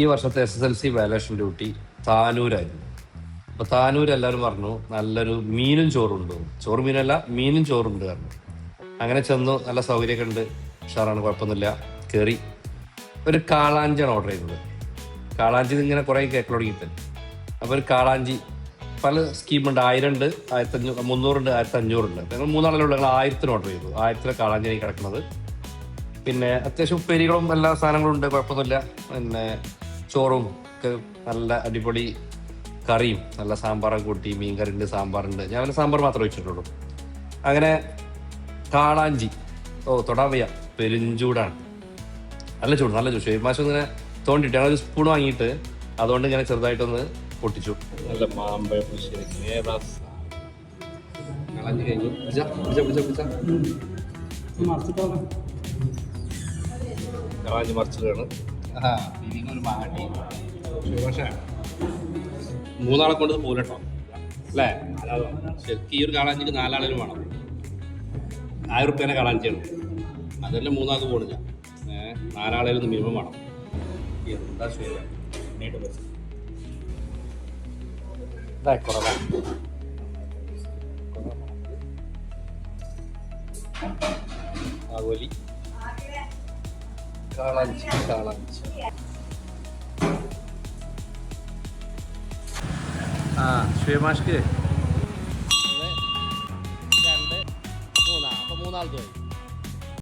ഈ വർഷത്തെ SSLC valuation duty താനൂരായിരുന്നു. അപ്പൊ താനൂർ എല്ലാവരും പറഞ്ഞു നല്ലൊരു മീനും ചോറുണ്ട്, ചോറ് മീനല്ല മീനും ചോറുണ്ട് പറഞ്ഞു. അങ്ങനെ ചെന്നു, നല്ല സൗകര്യമൊക്കെ ഉണ്ട്, ഉഷാറാണ്, കുഴപ്പമൊന്നുമില്ല. കയറി ഒരു കാളാഞ്ചിയാണ് ഓർഡർ ചെയ്തത്. കാളാഞ്ചി ഇങ്ങനെ കുറേ കേക്ക് തുടങ്ങിയിട്ട്, അപ്പോൾ ഒരു കാളാഞ്ചി പല സ്കീമുണ്ട്. 1000 ഉണ്ട്, 1500, 300 ഉണ്ട്, 1500 ഉണ്ട്. ഞങ്ങൾ മൂന്നാളിലുള്ള ഞങ്ങൾ 1000 ഓർഡർ ചെയ്തു. 1000 കാളാഞ്ചിയാണ് കിടക്കുന്നത്. പിന്നെ അത്യാവശ്യം ഉപ്പേരികളും എല്ലാ സാധനങ്ങളും ഉണ്ട്, കുഴപ്പമൊന്നുമില്ല. പിന്നെ ചോറും ഒക്കെ നല്ല അടിപൊളി, കറിയും നല്ല സാമ്പാറൊക്കെ കൂട്ടി, മീൻ കറി ഉണ്ട്, സാമ്പാറുണ്ട്. ഞാൻ പിന്നെ സാമ്പാർ മാത്രമേ വെച്ചിട്ടുള്ളൂ. അങ്ങനെ കാളാഞ്ചി തൊടാൻ വയ്യ, പെരുംചൂടാണ്, നല്ല ചൂട്, നല്ല ചൂട്. ഷേവ് മാസം ഇങ്ങനെ തോണ്ടിട്ട് ഞങ്ങളൊരു സ്പൂൺ വാങ്ങിയിട്ട് അതുകൊണ്ട് ഇങ്ങനെ ചെറുതായിട്ടൊന്ന് പൊട്ടിച്ചു. നല്ല മാമ്പഴ പുളിശ്ശേരി കളഞ്ഞു കഴിഞ്ഞു. കളഞ്ഞ് മറിച്ചിട്ടാണ് ഒരു മാങ്ങട്ടി. പക്ഷേ മൂന്നാളെ കൊണ്ട് പോലട്ടോ അല്ലേ? ശരിക്കും ഈ ഒരു കാളാഞ്ചിക്ക് 4 ആളേലും വേണം. 1000 റുപ്യേനെ കാളാഞ്ചിയാണ്, അതെല്ലാം 3 ആൾക്ക് പോണില്ല. 4 ആളേലും മിനിമം വേണം. എന്താ ശരി കുറവാണ്. ആഗോലി കാളാഞ്ചി ഷുമാഷ്ക്ക് 2 3 അപ്പോൾ 3 ആൾക്ക് പോയി.